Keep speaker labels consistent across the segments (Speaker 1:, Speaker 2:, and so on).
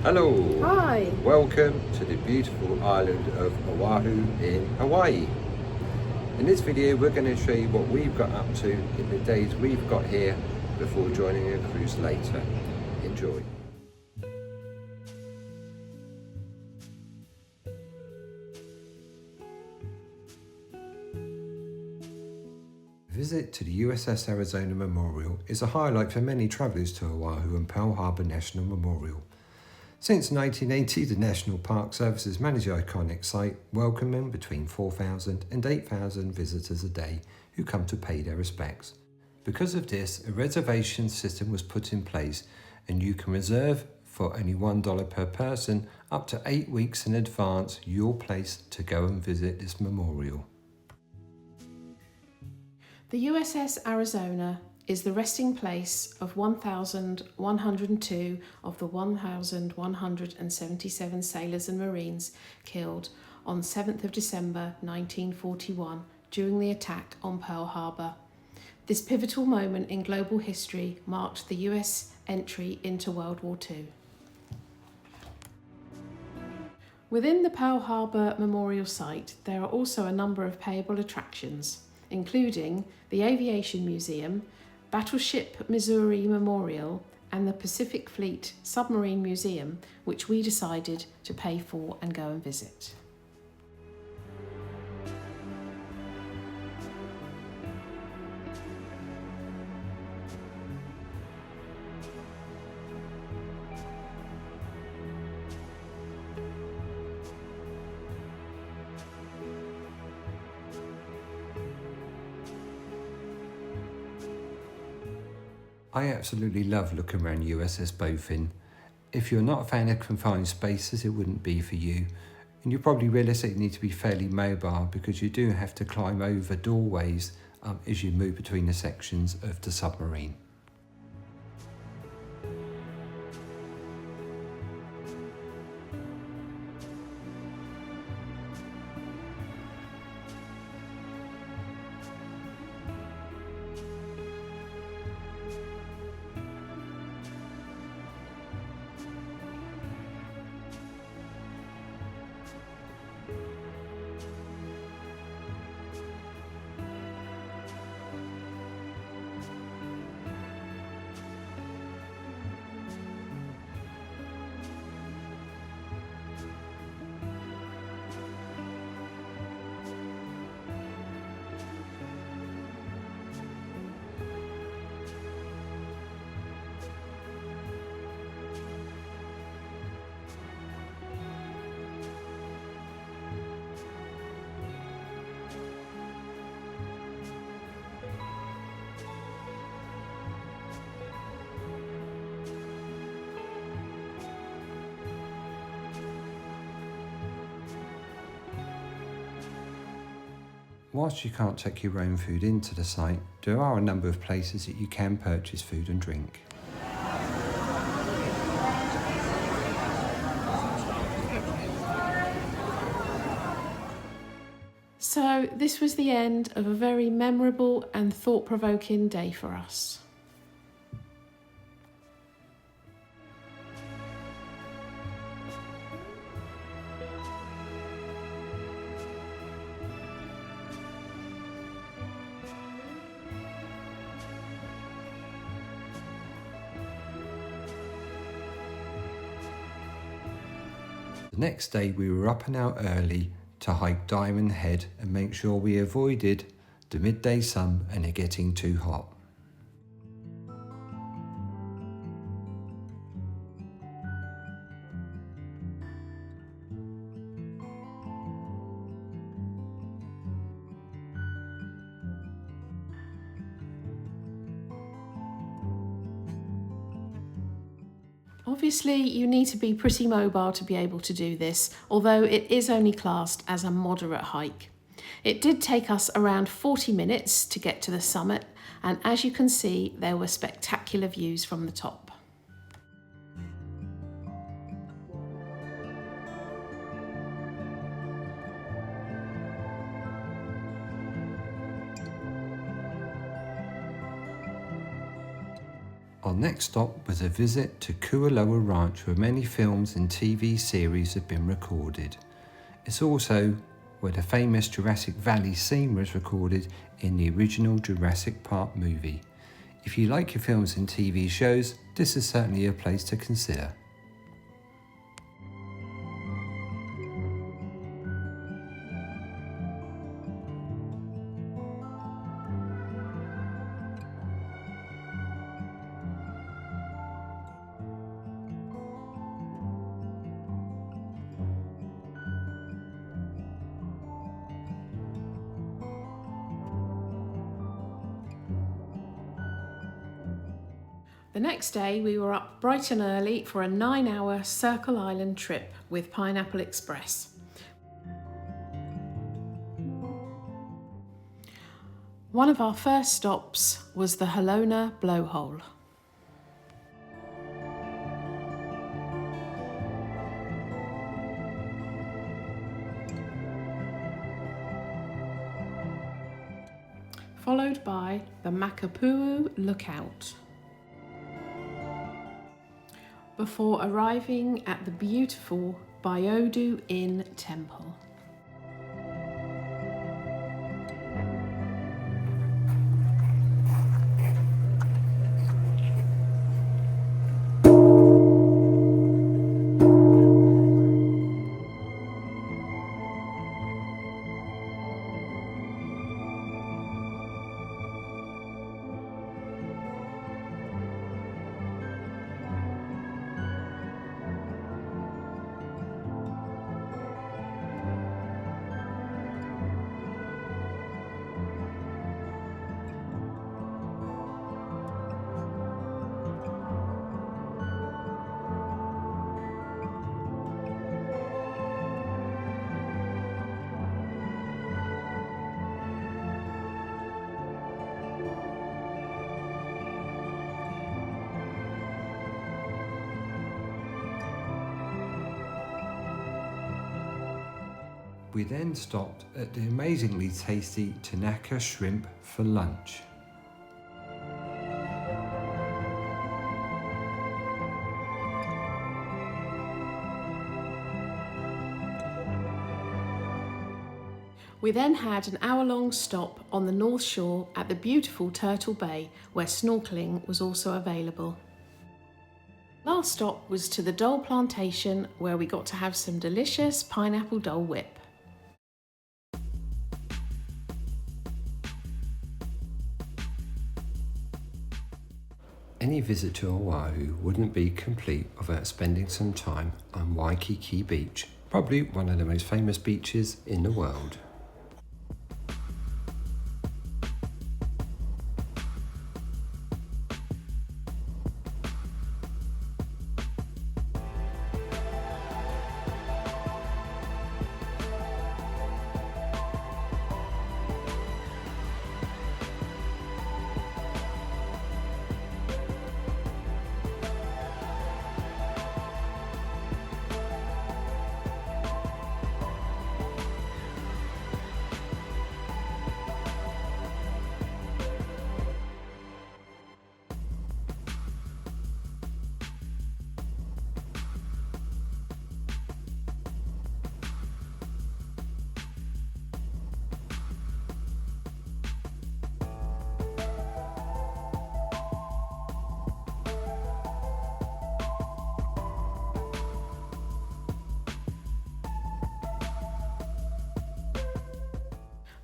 Speaker 1: Hello,
Speaker 2: Hi.
Speaker 1: welcome to the beautiful island of Oahu in Hawaii. In this video we're going to show you what we've got up to in the days we've got here before joining a cruise later. Enjoy. A visit to the USS Arizona Memorial is a highlight for many travellers to Oahu and Pearl Harbor National Memorial. Since 1980, the National Park Service has managed the iconic site, welcoming between 4,000 and 8,000 visitors a day who come to pay their respects. Because of this, a reservation system was put in place, and you can reserve for only $1 per person up to 8 weeks in advance your place to go and visit this memorial.
Speaker 2: The USS Arizona is the resting place of 1,102 of the 1,177 sailors and Marines killed on 7th of December 1941 during the attack on Pearl Harbor. This pivotal moment in global history marked the US entry into World War II. Within the Pearl Harbor Memorial Site, there are also a number of payable attractions, including the Aviation Museum, Battleship Missouri Memorial, and the Pacific Fleet Submarine Museum, which we decided to pay for and go and visit.
Speaker 1: I absolutely love looking around USS Bowfin. If you're not a fan of confined spaces, it wouldn't be for you. And you probably realistically need to be fairly mobile because you do have to climb over doorways as you move between the sections of the submarine. Whilst you can't take your own food into the site, there are a number of places that you can purchase food and drink.
Speaker 2: So this was the end of a very memorable and thought-provoking day for us.
Speaker 1: The next day we were up and out early to hike Diamond Head and make sure we avoided the midday sun and it getting too hot.
Speaker 2: Obviously, you need to be pretty mobile to be able to do this, although it is only classed as a moderate hike. It did take us around 40 minutes to get to the summit, and as you can see, there were spectacular views from the top.
Speaker 1: On Our next stop was a visit to Kualoa Ranch, where many films and TV series have been recorded. It's also where the famous Jurassic Valley scene was recorded in the original Jurassic Park movie. If you like your films and TV shows, this is certainly a place to consider.
Speaker 2: The next day we were up bright and early for a 9-hour Circle Island trip with Pineapple Express. One of our first stops was the Halona Blowhole. Followed by the Makapuu Lookout, before arriving at the beautiful Biodu Inn Temple.
Speaker 1: We then stopped at the amazingly tasty Tanaka shrimp for lunch.
Speaker 2: We then had an hour-long stop on the North Shore at the beautiful Turtle Bay, where snorkelling was also available. Last stop was to the Dole plantation, where we got to have some delicious pineapple Dole whip.
Speaker 1: Any visit to Oahu wouldn't be complete without spending some time on Wiki Beach, probably one of the most famous beaches in the world.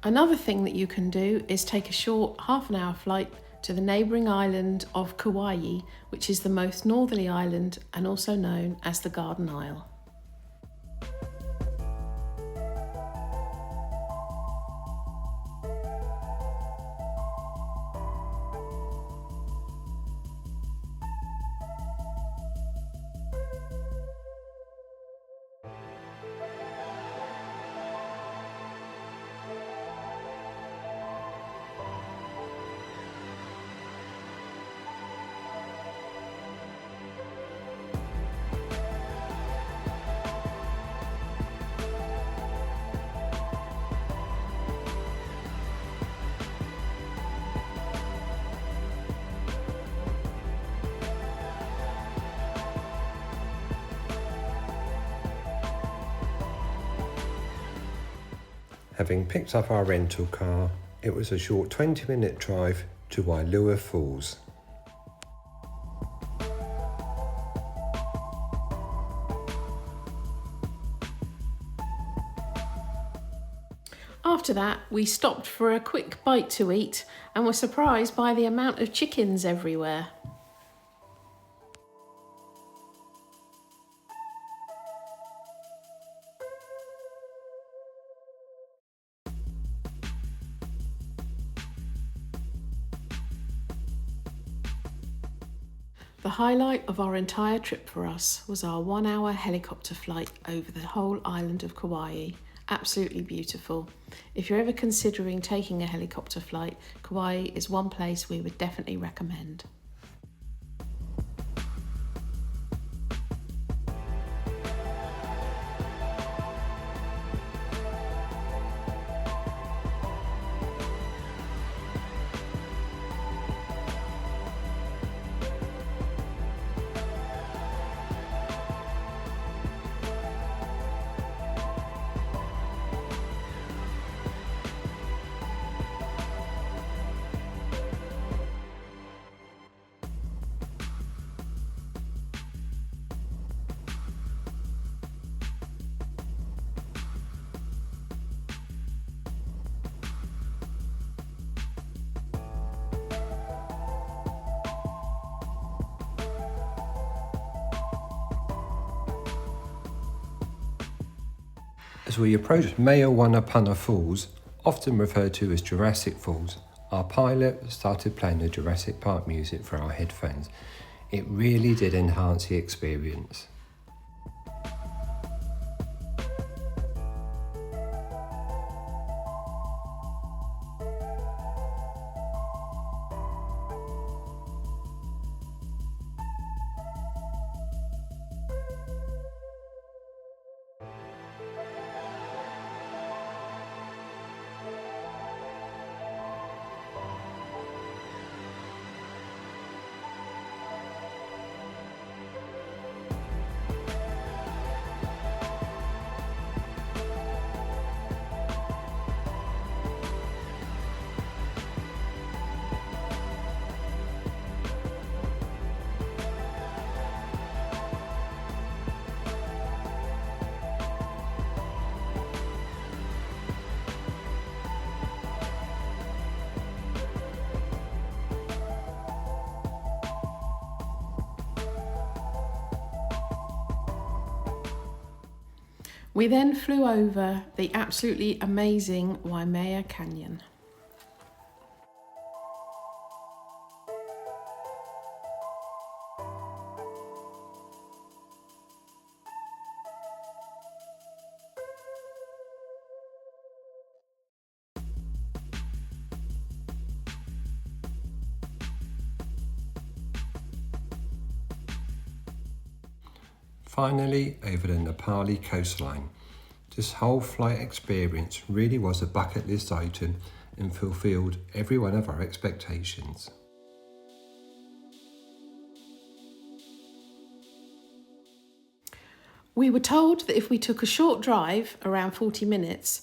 Speaker 2: Another thing that you can do is take a short half-an-hour flight to the neighbouring island of Kauai, which is the most northerly island and also known as the Garden Isle.
Speaker 1: Having picked up our rental car, it was a short 20-minute drive to Wailua Falls.
Speaker 2: After that, we stopped for a quick bite to eat and were surprised by the amount of chickens everywhere. The highlight of our entire trip for us was our 1-hour helicopter flight over the whole island of Kauai. Absolutely beautiful. If you're ever considering taking a helicopter flight, Kauai is one place we would definitely recommend.
Speaker 1: As we approached Meawanapana Falls, often referred to as Jurassic Falls, our pilot started playing the Jurassic Park music for our headphones. It really did enhance the experience.
Speaker 2: We then flew over the absolutely amazing Waimea Canyon.
Speaker 1: Finally, over the Nepali coastline. This whole flight experience really was a bucket list item and fulfilled every one of our expectations.
Speaker 2: We were told that if we took a short drive, around 40 minutes,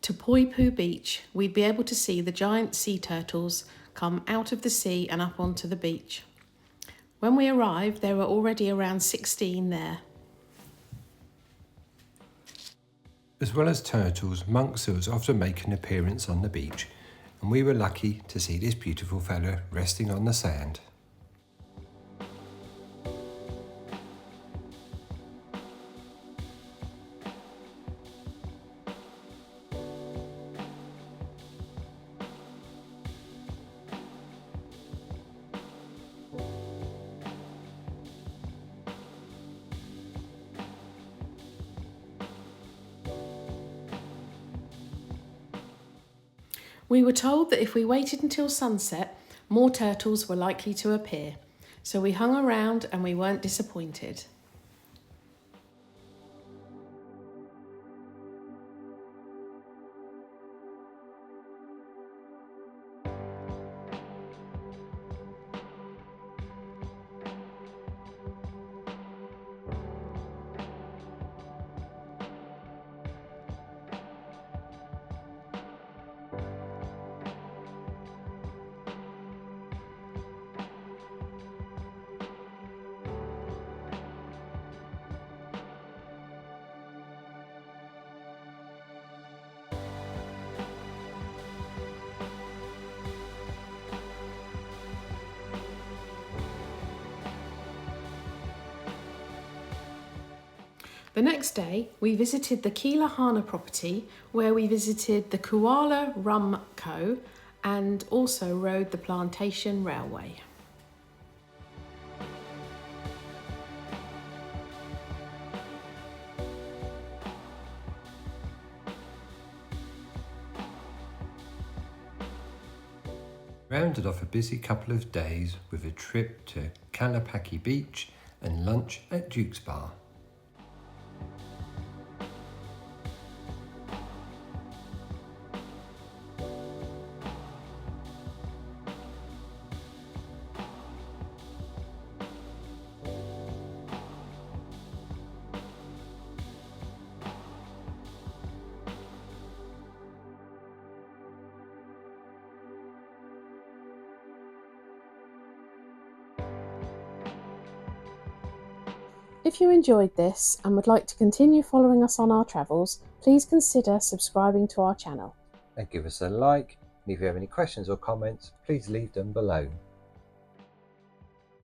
Speaker 2: to Poipu Beach, we'd be able to see the giant sea turtles come out of the sea and up onto the beach. When we arrived, there were already around 16 there.
Speaker 1: As well as turtles, monk seals often make an appearance on the beach, and we were lucky to see this beautiful fellow resting on the sand.
Speaker 2: We were told that if we waited until sunset, more turtles were likely to appear. So we hung around and we weren't disappointed. The next day, we visited the Kilahana property, where we visited the Koala Rum Co. and also rode the Plantation Railway.
Speaker 1: Rounded off a busy couple of days with a trip to Kalapaki Beach and lunch at Duke's Bar.
Speaker 2: If you enjoyed this and would like to continue following us on our travels, please consider subscribing to our channel.
Speaker 1: And give us a like, and if you have any questions or comments, please leave them below.